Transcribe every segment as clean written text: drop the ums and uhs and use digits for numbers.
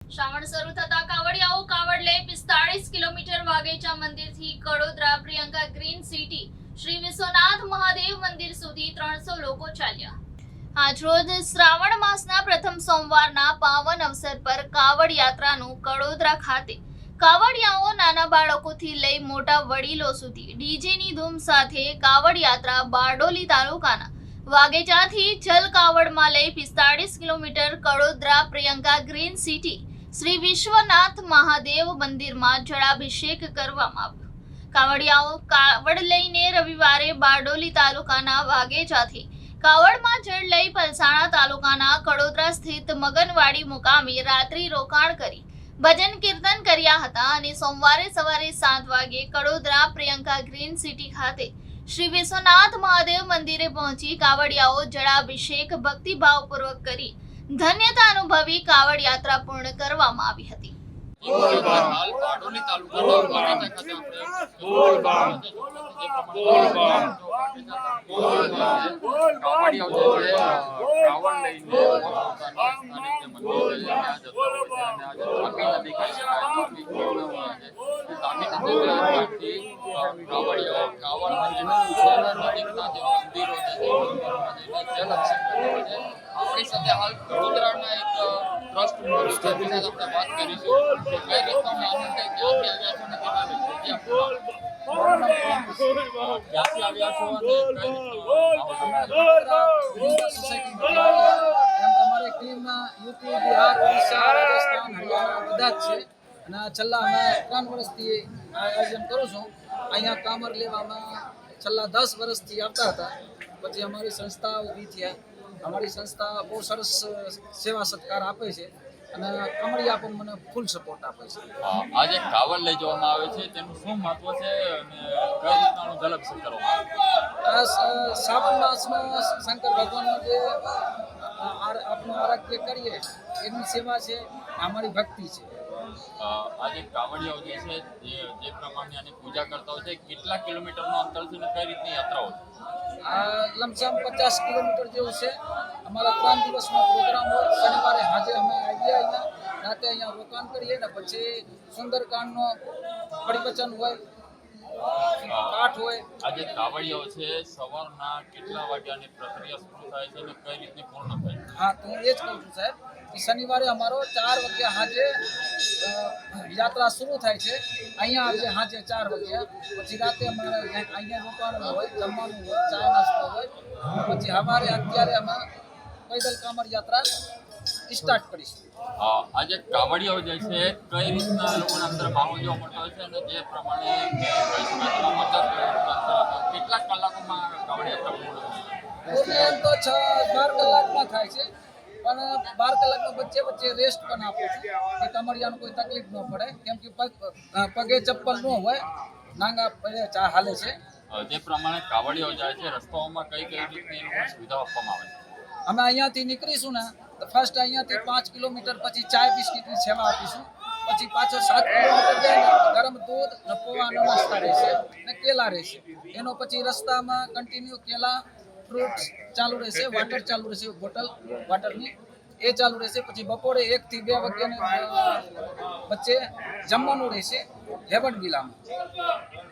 શ્રાવણ શરૂ થતા કાવડિયાઓ કાવડ લઈ 45 કિલોમીટર વાગેચા મંદિરથી કડોદરા પ્રિયંકા ગ્રીન સિટી શ્રી વિશ્વનાથ મહાદેવ મંદિર સુધી 300 લોકો ચાલ્યા. આજરોજ શ્રાવણ માસના પ્રથમ સોમવારના પાવન અવસર પર કાવડ યાત્રાનું કડોદરા ખાતે કાવડિયાઓ નાના બાળકોથી લઈ મોટા વડીલો સુધી ડીજેની ધૂમ સાથે કાવડ યાત્રા બારડોલી તાલુકાના વાગેચાથી જલ કાવડમાં લઈ 45 kilometre Kadodara Priyanka green city Shri Vishwanath Mahadev મંદિરમાં જળાભિષેક કરવામાં આવ્યો. કાવડિયાઓ કાવડ લઈને રવિવારે બારડોલી તાલુકાના વાગેચાથી કાવડમાં જળ લઈ પલસાણા તાલુકાના કડોદરા સ્થિત મગનવાડી મુકામે રાત્રિ રોકાણ કરી ભજન કીર્તન કર્યા હતા અને સોમવારે સવારે 7 વાગે કડોદરા પ્રિયંકા ગ્રીન સિટી ખાતે શ્રી વિશ્વનાથ મહાદેવ મંદિરે પહોંચી કાવડિયાઓ જળાભિષેક ભક્તિભાવપૂર્વક કરી ધન્યતા અનુભવી કાવડ યાત્રા પૂર્ણ કરવામાં આવી હતી. આપણી સાથે હાલ વડોદરાના એક ટ્રસ્ટ સાથે આપણે વાત કરીશું કે કઈ રીતનો આનંદ છે, ક્યાંથી આવ્યા છો અને કઈ રીતનો અમારી ટીમમાં યુપી, બિહાર, ઓડિશા, રાજસ્થાન, હરિયાણા બધા જ છે અને છેલ્લા અમે 3 વર્ષથી આયોજન કરું છું. અહીંયા કામર લેવામાં છેલ્લા 10 વર્ષથી આવતા હતા. પછી અમારી સંસ્થા ઊભી થયા. અમારી સંસ્થા બહુ સરસ સેવા સત્કાર આપે છે અને કમળિયા પણ મને ફૂલ સપોર્ટ આપે છે. આજે કાવડ લઈ જવામાં આવે છે તેનું શું મહત્વ છે અને કઈ રીતનું જલાભિષેક કરવામાં આવે? શ્રાવણ માસમાં શંકર ભગવાનનો જે આપણું આરાધ્ય કરીએ એની સેવા છે, અમારી ભક્તિ છે. આજે કાવડિયાઓ જે છે જે પ્રમાણે આની પૂજા કરતા હોય છે, કેટલા કિલોમીટરનો અંતર છે અને કઈ રીતની યાત્રાઓ છે? લમસમ 50 કિલોમીટર જેવું છે. અમારા 3 દિવસનો પ્રોગ્રામ હોય. શનિવારે સાંજે અમે આવીએ અહીંયા, રાતે અહીંયા રોકાણ કરીએ ને પછી સુંદરકાંડનો પરિવચન હોય, પાઠ હોય. આજે કાવડિયાઓ છે સવારના કેટલા વાગ્યાની પ્રક્રિયા શરૂ થાય છે અને કઈ રીતની પૂર્ણ થાય છે? હા, તો હું એ જ કહું છું સાહેબ કે શનિવારે અમારો 4 વાગ્યા સાંજે યાત્રા શરૂ થાય છે. અહીંયા આવીએ સાંજે 4 વાગ્યા. પછી રાતે અમારે અહીંયા રોકાવાનું હોય, જમવાનું હોય, ચા નાસ્તો હોય. પછી સવારે અત્યારે અમે પૈદલ કામર યાત્રા સ્ટાર્ટ કરીશું. આજે કાવડિયાઓ જે છે કઈ રીતના લોકોના અંદર માહોલ જોવા મળતો હોય છે અને જે પ્રમાણે કેટલા કલાકોમાં કાવડ યાત્રા પૂર્ણ થાય છે? એમ તો 12 કલાકમાં થાય છે, પણ 12 કલાકમાં વચ્ચે વચ્ચે રેસ્ટ પણ આપું છું કે કમરિયાને કોઈ તકલીફ ન પડે, કેમ કે પગે ચપ્પલ ન હોય, નાંગા પગે ચા હાલે છે. જે પ્રમાણે કાવડિયાઓ જાય છે રસ્તાઓમાં કઈ કઈ રીતની સુવિધા આપવામાં આવે છે? અમે અહીંયાથી નીકળીશું ને તો ફર્સ્ટ અહીંયાથી 5 કિલોમીટર પછી ચાય બિસ્કીટની સેવા આપીશું. પછી પાછો 7 કિલોમીટર જાય ને ગરમ દૂધ ને પૌવાનો નાસ્તા રહેશે ને કેલા રહેશે. એનો પછી રસ્તામાં કન્ટિન્યુ કેલા, ફ્રૂટ્સ ચાલુ રહેશે, વાટર ચાલુ રહેશે, બોટલ વાટરની એ ચાલુ રહેશે. પછી બપોરે 1 થી 2 વાગ્યાની વચ્ચે જમવાનું રહેશે હેવન વિલામાં.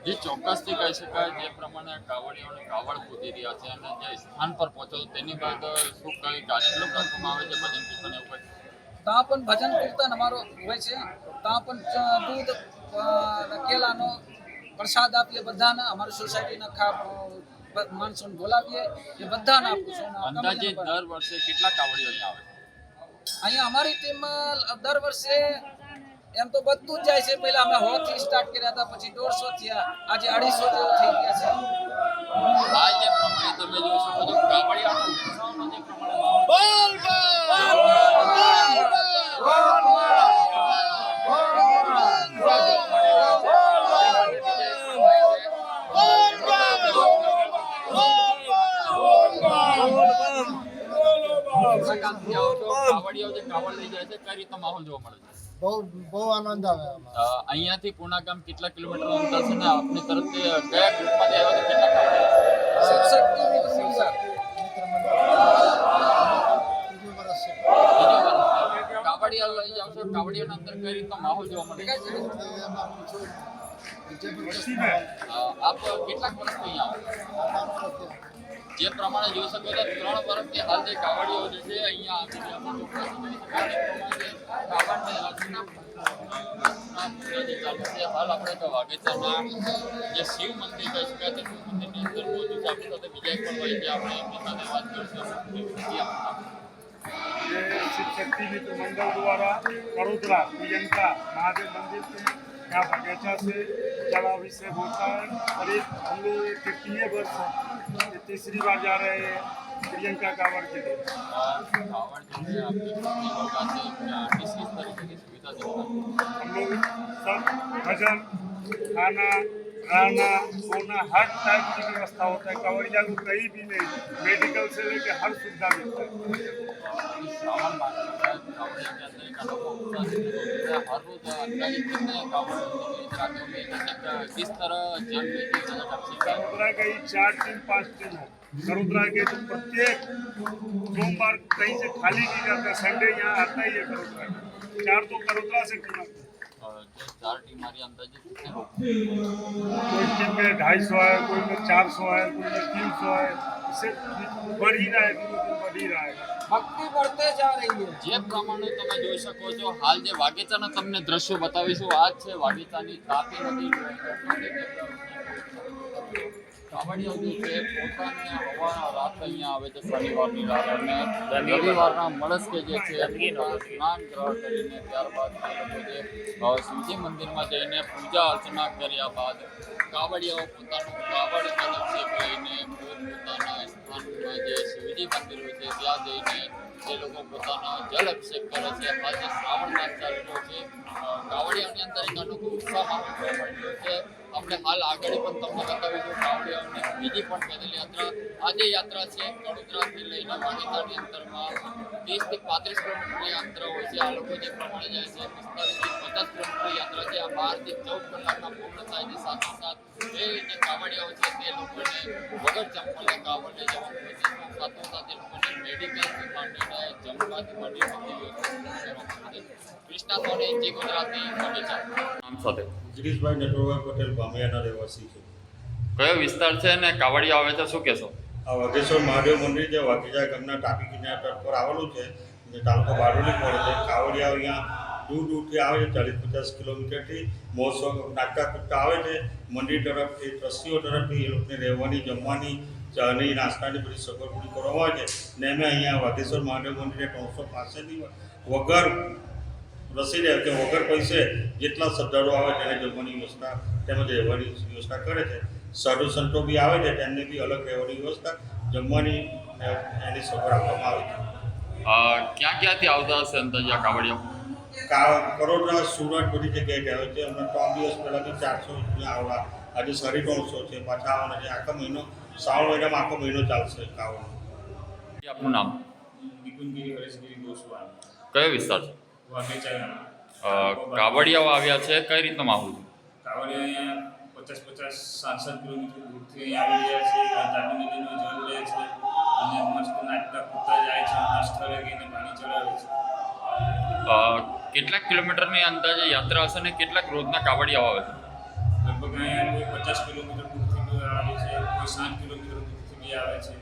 જે ચોક્કસથી કહી શકાય જે પ્રમાણે કાવડિયાઓને કાવડ કૂદી રહ્યા છે અને જે સ્થાન પર પહોંચો તેની બાદ શું કઈ કાર્યક્રમ રાખવામાં આવે છે, ભજન કીર્તન એવું કંઈ? ત્યાં પણ ભજન કીર્તન અમારો હોય છે. ત્યાં પણ દૂધ કેલાનો પ્રસાદ આપીએ બધાને. અમારી સોસાયટીના માણસોને બોલાવીએ એ બધાને આપું છું. અંદાજે દર વર્ષે કેટલા કાવડિયાઓ આવે છે? અહીંયા અમારી ટીમમાં દર વર્ષે એમ તો બધું જ જાય છે. પહેલા અમે 100 થી સ્ટાર્ટ કર્યા હતા, પછી 150 થયા, આજે 250 જેવો થઈ ગયા છે. આ જે પ્રમાણે તમે જોઈ શકો છો કાવડિયાનો ઉત્સવનો જે પ્રમાણે કાવડિયાઓ જે કાવડ લઈ જાય છે કઈ રીતનો માહોલ જોવા મળે છે? બહુ આનંદ આવે. અહીંયાથી પૂના ગામ કેટલા કિલોમીટર અંતર છે ને આપની તરફથી કયા ગ્રુપમાંથી આવ્યા તો કેટલા કાવડિયા? શક્તિ મિત્ર મંડળ. બીજું વર્ષ છે. કાવડિયા લઈ જાવ છો, કાવડિયાના અંદર કઈ રીતનો માહોલ જોવા મળે છે? આપ કેટલાક વર્ષથી અહીંયા આવો? જે પ્રમાણે જોઈ શકો તો 3 વર્ષથી હાલ જે કાવડિયો જે છે અહીંયા આવી રહ્યા હાલ આપણે તો વાઘેચાના જે શિવ મંદિર કહી શકાય તે શિવ મંદિરની અંદર મોજૂદ છે. આપણી સાથે બીજા એક પણ ભાઈ છે, આપણે એમની સાથે વાત કરીશું. ये शिव शक्ति मित्र मंडल द्वारा कड़ोदरा प्रियंका महादेव मंदिर से यहाँ बगीचा से जल अभिषेक होता है और एक हम लोग 50 वर्ष है, ये तीसरी बार जा रहे हैं प्रियंका कांवड़ के लिए। कावड़ जो है आपकी कितनी होगा से किस तरीके की सुविधा देता है? हम लोग सब भजन खाना रहना सोना हर टाइप की व्यवस्था होता है। कांवड़िया को कहीं भी नहीं, मेडिकल से लेकर हर सुविधा मिलता है। श्रावण मास में कावड़िया के अंदर एक अनोखा उत्साह देखने को मिलता है। हर रोज अंदाजे कितने कावड़ रातों में किस तरह जल में कड़ोदरा का ही 4 टीम 5 टीम है। कड़ोदरा के तो प्रत्येक सोमवार कहीं से खाली नहीं जाता, संडे यहाँ आता ही है कड़ोदरा का। 4 तो कड़ोदरा से टीम आती है। जो 4 टीम हमारी अंदाजे कितने लोग? कोई टीम में 250 है, कोई में 400 है, कोई में 300 है। इससे बढ़ ही रहा है, दिन बढ़ ही रहा है। ભક્તિ बढ़ते जा रही है। જે પ્રમાણે તમે જોઈ શકો છો હાલ જે વાગીચાના તમને દ્રશ્યો બતાવીશું આ જ છે વાગીચાની તાપી નદી કાવડિયાઓ જે છે પોતાની હવા રાત અહીંયા આવે છે શનિવારની રાત અને રવિવારના મળસ્કે જે છે સ્નાન ગ્રહ કરીને ત્યારબાદ એ લોકો જે શિવજી મંદિરમાં જઈને પૂજા અર્ચના કર્યા બાદ કાવડિયાઓ પોતાનું કાવડ અભિષેક લઈને પોતાના સ્થાનમાં જે શિવજી મંદિરો છે ત્યાં જઈને એ લોકો પોતાનો જલ અભિષેક કરે છે. આજે શ્રાવણ માસ ચાલી રહ્યો છે, કાવડિયાની અંદર એક અનોખો ઉત્સાહ જોવા મળી રહ્યો છે. આપણે હાલ આગળ પણ તમને બતાવીશું કાવડિયાઓની બીજી પણ પેદલ યાત્રા. આજે યાત્રા છે કડોદરાથી લઈને વાગીચાની અંતરમાં 30 થી 35 કિલોમીટરની યાત્રા હોય છે. આ લોકો જે પ્રમાણે જાય છે 45 થી 50 કિલોમીટર યાત્રા છે. આ 12 થી 14 કલાકના પૂર્ણ થાય છે. સાથોસાથ એ જે કાવડિયાઓ છે તે લોકોને વગર ચંપલને કાવડ લઈ જવાનું હોય છે. સાથોસાથ એ લોકોને મેડિકલથી માંડીને જમવાથી માંડીને બધી વ્યવસ્થા કરવામાં આવે છે. કૃષ્ણા સોની જી ગુજરાતી વાગીચા નામ સાથે ગિરીશભાઈ નટવરભાઈ પટેલ બામિયાના રહેવાસી છે. કયો વિસ્તાર છે ને કાવડિયા આવે છે શું કહેશો? આ વાઘેશ્વર મહાદેવ મંદિર જે વાઘેજા ગામના ટાપી કિનારા તટ પર આવેલું છે, જે તાલુકો બારડોલી પડે છે. કાવડિયા અહીંયા દૂર દૂરથી આવે છે, 40-50 કિલોમીટરથી મહોત્સવ નાટકા કૂદતા આવે છે. મંદિર તરફથી ટ્રસ્ટીઓ તરફથી એ લોકોને રહેવાની જમવાની ચાની નાસ્તાની બધી સગવડ પૂરી કરવામાં આવે છે. ને અમે અહીંયા વાઘેશ્વર મહાદેવ મંદિરે 365 વગર રસીદે કે વગર પૈસે જેટલા શ્રદ્ધાળુઓ આવે તેને જમવાની વ્યવસ્થા તેમજ રહેવાની વ્યવસ્થા કરે છે. સાધુ સંતો બી આવે છે, તેમને બી અલગ રહેવાની વ્યવસ્થા જમવાની એની સગવડ આપવામાં આવે છે. ક્યાં ક્યાંથી આવતા હશે અંદાજે આ કાવડિયા? કરોડરા સુરત બધી જગ્યાએથી આવે છે. હમણાં 3 દિવસ પહેલાંથી 400 આવવા, આજે 350 છે. પાછા આવવાના છે. આખો મહિનો શ્રાવણ મહિનામાં આખો મહિનો ચાલશે કાવડ. આપનું નામ? નિકુંજગીરી હરેશગીરી ગોસ્વામી, કયો વિસ્તાર છે? વાઘેચા. કાવડિયાઓ આવ્યા છે, કઈ રીતનો માહોલ છે? કાવડિયા અહીંયા 50-60 કિલોમીટર દૂરથી આવી રહ્યા છે. તાપી નદીનો જળ લે છે અને મસ્ત નાટકા કૂદતા જાય છે. સ્થળે ગઈને પાણી ચડાવે છે. કેટલાક કિલોમીટરની અંદાજે યાત્રા હશે ને કેટલાક રોજના કાવડિયાઓ આવે છે? લગભગ અહીંયા કોઈ 50 કિલોમીટર દૂરથી આવે છે, કોઈ 60 કિલોમીટર દૂરથી બી આવે છે.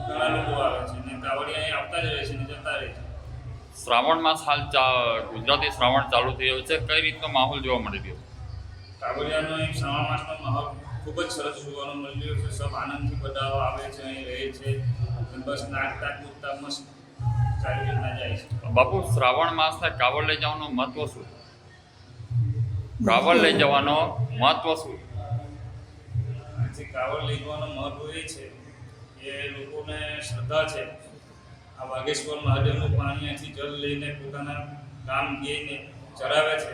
ઘણા લોકો આવે છે ને કાવડિયા અહીંયા આવતા જ રહે છે ને જતા રહે છે. શ્રાવણ માસ હાલ ગુજરાતી શ્રાવણ ચાલુ થયો છે, કઈ રીતનો માહોલ જોવા મળી રહ્યો? કાવડિયાનો એક શ્રાવણ માસનો માહોલ ખૂબ જ સરસ જોવાનો મળી રહ્યો છે. સબ આનંદથી બધા આવે છે, અહીં રહે છે. બસ નાટકા કૂદતા મસ્ત સારી રીતના જાય છે. બાપુ, શ્રાવણ માસના કાવડ લઈ જવાનો મહત્વ શું? કાવડ લઈ જવાનો મહત્વ શું? આજે કાવડ લઈ જવાનું મહત્વ એ છે કે લોકોને શ્રદ્ધા છે. આ વાઘેશ્વર મહાદેવનું પાણી અહીંથી જલ લઈને પોતાના ગામ ગઈને ચડાવે છે.